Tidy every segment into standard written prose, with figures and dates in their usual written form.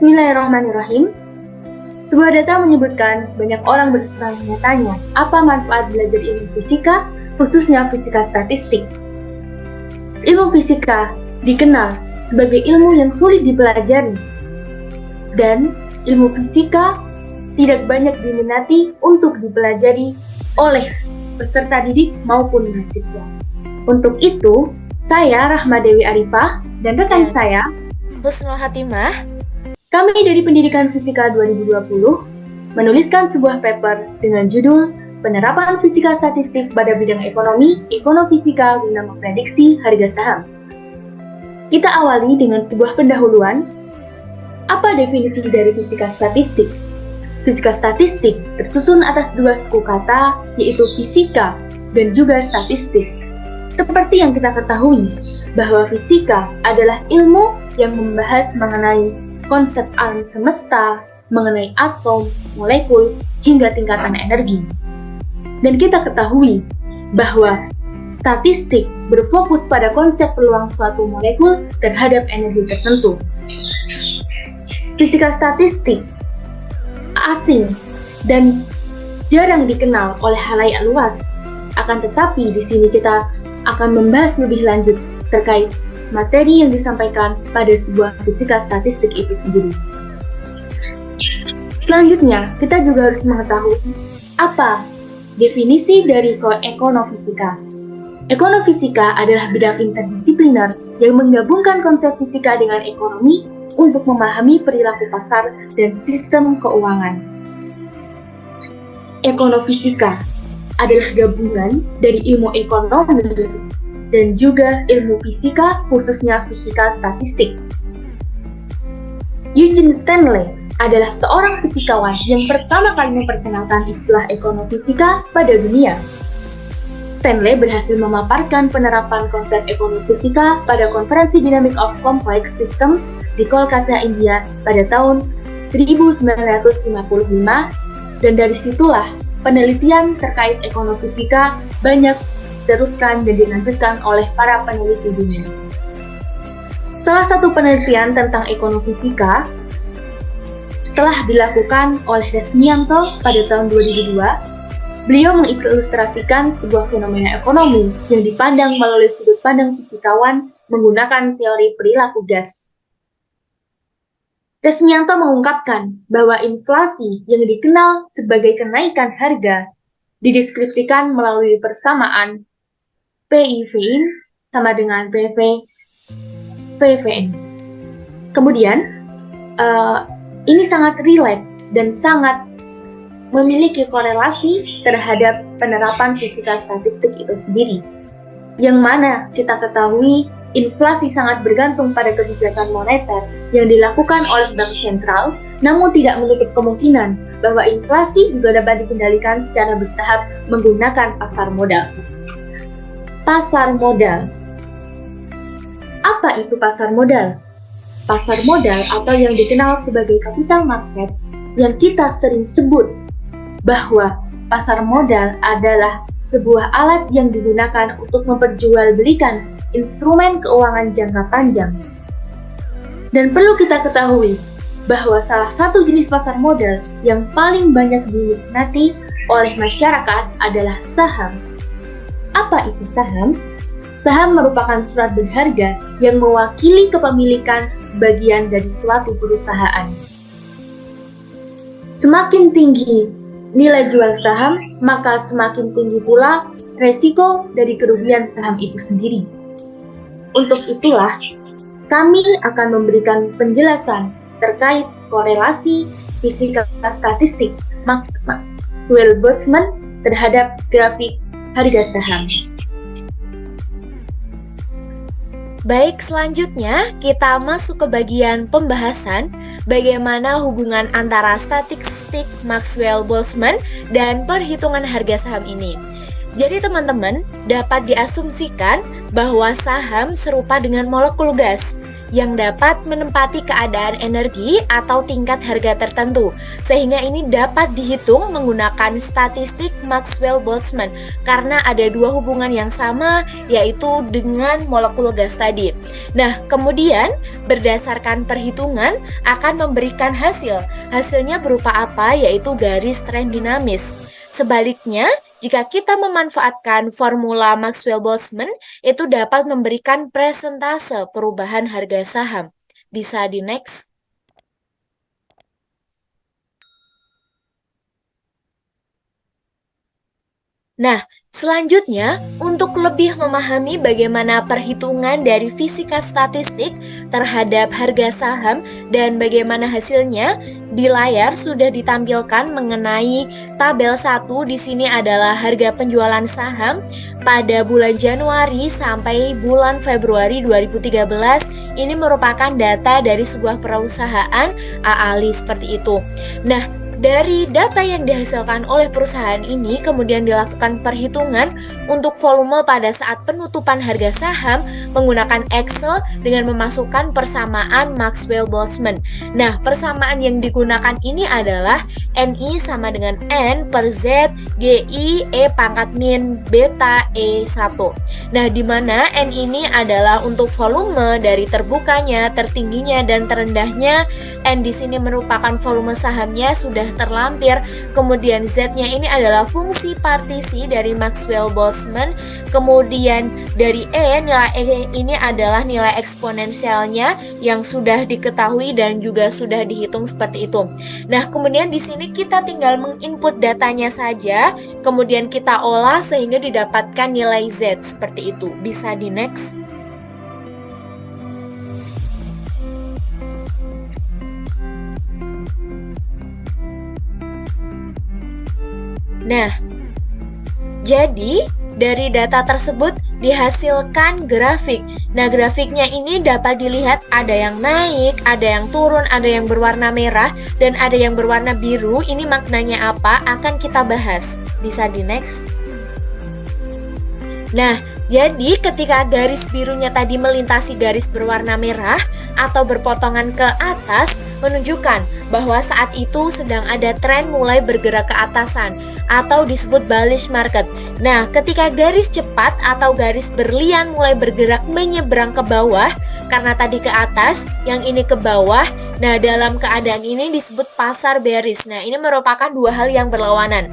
Bismillahirrahmanirrahim. Sebuah data menyebutkan banyak orang bertanya-tanya apa manfaat belajar ilmu fisika, khususnya fisika statistik. Ilmu fisika dikenal sebagai ilmu yang sulit dipelajari, dan ilmu fisika tidak banyak diminati untuk dipelajari oleh peserta didik maupun mahasiswa. Untuk itu, saya Rahma Dewi Arifah dan rekan saya Husnul Hatimah, kami dari Pendidikan Fisika 2020 menuliskan sebuah paper dengan judul Penerapan Fisika Statistik pada Bidang Ekonomi, Ekonofisika guna memprediksi harga saham. Kita awali dengan sebuah pendahuluan. Apa definisi dari fisika statistik? Fisika statistik tersusun atas dua suku kata, yaitu fisika dan juga statistik. Seperti yang kita ketahui, bahwa fisika adalah ilmu yang membahas mengenai konsep alam semesta, mengenai atom, molekul, hingga tingkatan energi. Dan kita ketahui bahwa statistik berfokus pada konsep peluang suatu molekul terhadap energi tertentu. Fisika statistik asing dan jarang dikenal oleh khalayak luas. Akan tetapi di sini kita akan membahas lebih lanjut terkait materi yang disampaikan pada sebuah fisika statistik itu sendiri. Selanjutnya, kita juga harus mengetahui apa definisi dari ekonofisika. Ekonofisika adalah bidang interdisipliner yang menggabungkan konsep fisika dengan ekonomi untuk memahami perilaku pasar dan sistem keuangan. Ekonofisika adalah gabungan dari ilmu ekonomi dan juga ilmu fisika, khususnya fisika statistik. Eugene Stanley adalah seorang fisikawan yang pertama kali memperkenalkan istilah ekonofisika pada dunia. Stanley berhasil memaparkan penerapan konsep ekonofisika pada konferensi Dynamics of Complex Systems di Kolkata, India pada tahun 1955, dan dari situlah penelitian terkait ekonofisika banyak diteruskan dan dilanjutkan oleh para peneliti dunia. Salah satu penelitian tentang ekonofisika telah dilakukan oleh Resmianto pada tahun 2002. Beliau mengilustrasikan sebuah fenomena ekonomi yang dipandang melalui sudut pandang fisikawan menggunakan teori perilaku gas. Resmianto mengungkapkan bahwa inflasi yang dikenal sebagai kenaikan harga dideskripsikan melalui persamaan PIVin sama dengan PVN. Kemudian, ini sangat relate dan sangat memiliki korelasi terhadap penerapan fisika statistik itu sendiri. Yang mana kita ketahui inflasi sangat bergantung pada kebijakan moneter yang dilakukan oleh bank sentral, namun tidak menutup kemungkinan bahwa inflasi juga dapat dikendalikan secara bertahap menggunakan pasar modal. Pasar modal. Apa itu pasar modal? Pasar modal atau yang dikenal sebagai capital market yang kita sering sebut bahwa pasar modal adalah sebuah alat yang digunakan untuk memperjualbelikan instrumen keuangan jangka panjang. Dan perlu kita ketahui bahwa salah satu jenis pasar modal yang paling banyak dinikmati oleh masyarakat adalah saham. Apa itu saham? Saham merupakan surat berharga yang mewakili kepemilikan sebagian dari suatu perusahaan. Semakin tinggi nilai jual saham, maka semakin tinggi pula resiko dari kerugian saham itu sendiri. Untuk itulah, kami akan memberikan penjelasan terkait korelasi fisika statistik Maxwell-Boltzmann terhadap grafik harga saham. Baik, selanjutnya kita masuk ke bagian pembahasan bagaimana hubungan antara statistik Maxwell-Boltzmann dan perhitungan harga saham ini. Jadi teman-teman, dapat diasumsikan bahwa saham serupa dengan molekul gas yang dapat menempati keadaan energi atau tingkat harga tertentu. Sehingga ini dapat dihitung menggunakan statistik Maxwell-Boltzmann karena ada dua hubungan yang sama, yaitu dengan molekul gas tadi. Nah, kemudian berdasarkan perhitungan akan memberikan hasil. Hasilnya berupa apa? Yaitu garis tren dinamis. Sebaliknya, jika kita memanfaatkan formula Maxwell-Boltzmann, itu dapat memberikan presentase perubahan harga saham. Bisa di next. Nah, selanjutnya, untuk lebih memahami bagaimana perhitungan dari fisika statistik terhadap harga saham dan bagaimana hasilnya, di layar sudah ditampilkan mengenai tabel 1. Di sini adalah harga penjualan saham pada bulan Januari sampai bulan Februari 2013. Ini merupakan data dari sebuah perusahaan AALI seperti itu. Nah, dari data yang dihasilkan oleh perusahaan ini kemudian dilakukan perhitungan untuk volume pada saat penutupan harga saham menggunakan Excel dengan memasukkan persamaan Maxwell-Boltzmann. Nah, persamaan yang digunakan ini adalah NI sama dengan N per Z, GI, E pangkat min, beta, E1. Nah, di mana N ini adalah untuk volume dari terbukanya, tertingginya, dan terendahnya. N di sini merupakan volume sahamnya sudah terlampir. Kemudian Z-nya ini adalah fungsi partisi dari Maxwell-Boltzmann. Kemudian dari E, nilai E ini adalah nilai eksponensialnya yang sudah diketahui dan juga sudah dihitung seperti itu. Nah, kemudian di sini kita tinggal menginput datanya saja, kemudian kita olah sehingga didapatkan nilai Z seperti itu. Bisa di next. Nah, jadi dari data tersebut dihasilkan grafik. Nah, grafiknya ini dapat dilihat ada yang naik, ada yang turun, ada yang berwarna merah, dan ada yang berwarna biru. Ini maknanya apa? Akan kita bahas. Bisa di next. Nah, jadi ketika garis birunya tadi melintasi garis berwarna merah atau berpotongan ke atas, menunjukkan bahwa saat itu sedang ada tren mulai bergerak ke atasan atau disebut bullish market. Nah, ketika garis cepat atau garis berlian mulai bergerak menyeberang ke bawah, karena tadi ke atas, yang ini ke bawah. Nah, dalam keadaan ini disebut pasar bearish. Nah, ini merupakan dua hal yang berlawanan.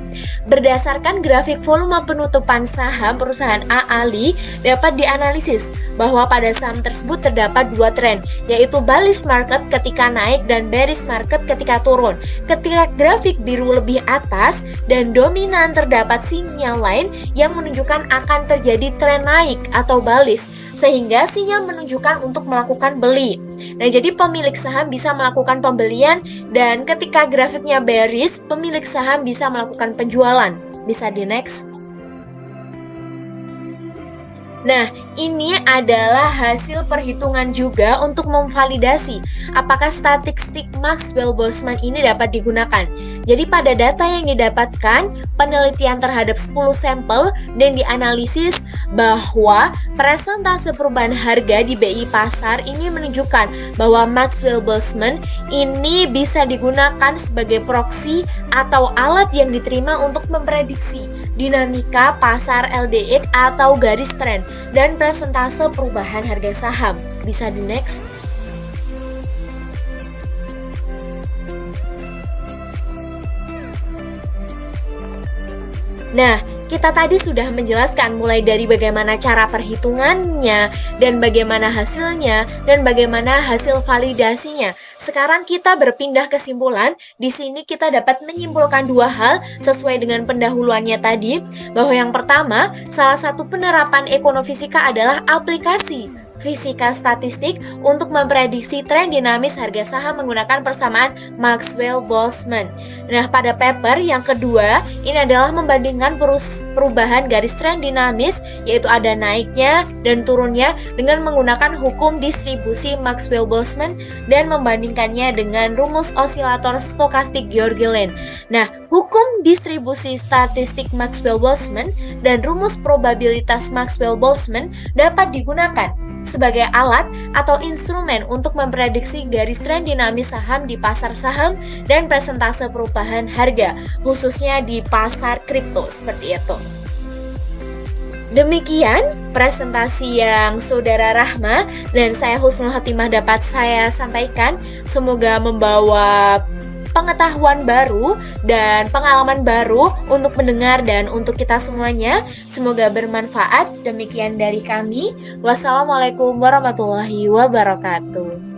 Berdasarkan grafik volume penutupan saham perusahaan AALI, dapat dianalisis bahwa pada saham tersebut terdapat dua tren, yaitu bullish market ketika naik dan bearish market ketika turun. Ketika grafik biru lebih atas dan dominan, terdapat sinyal lain yang menunjukkan akan terjadi tren naik atau bullish, sehingga sinyal menunjukkan untuk melakukan beli. Nah, jadi pemilik saham bisa melakukan pembelian, dan ketika grafiknya bearish, pemilik saham bisa melakukan penjualan. Bisa di next. Nah, ini adalah hasil perhitungan juga untuk memvalidasi apakah statistik Maxwell-Boltzmann ini dapat digunakan. Jadi pada data yang didapatkan, penelitian terhadap 10 sampel dan dianalisis bahwa presentase perubahan harga di BI pasar ini menunjukkan bahwa Maxwell-Boltzmann ini bisa digunakan sebagai proksi atau alat yang diterima untuk memprediksi dinamika pasar LDX atau garis tren dan presentase perubahan harga saham. Bisa di next. Nah, kita tadi sudah menjelaskan mulai dari bagaimana cara perhitungannya dan bagaimana hasilnya dan bagaimana hasil validasinya. Sekarang kita berpindah kesimpulan. Di sini kita dapat menyimpulkan dua hal sesuai dengan pendahuluannya tadi, bahwa yang pertama, salah satu penerapan ekonomifisika adalah aplikasi fisika statistik untuk memprediksi tren dinamis harga saham menggunakan persamaan Maxwell-Boltzmann. Nah, pada paper yang kedua, ini adalah membandingkan perubahan garis tren dinamis, yaitu ada naiknya dan turunnya dengan menggunakan hukum distribusi Maxwell-Boltzmann dan membandingkannya dengan rumus osilator stokastik George Lane. Nah, Hukum distribusi statistik Maxwell-Boltzmann dan rumus probabilitas Maxwell-Boltzmann dapat digunakan sebagai alat atau instrumen untuk memprediksi garis tren dinamis saham di pasar saham dan persentase perubahan harga, khususnya di pasar kripto seperti itu. Demikian presentasi yang Saudara Rahma dan saya Husnul Khotimah dapat saya sampaikan. Semoga membawa pengetahuan baru dan pengalaman baru untuk mendengar dan untuk kita semuanya. Semoga bermanfaat. Demikian dari kami. Wassalamualaikum warahmatullahi wabarakatuh.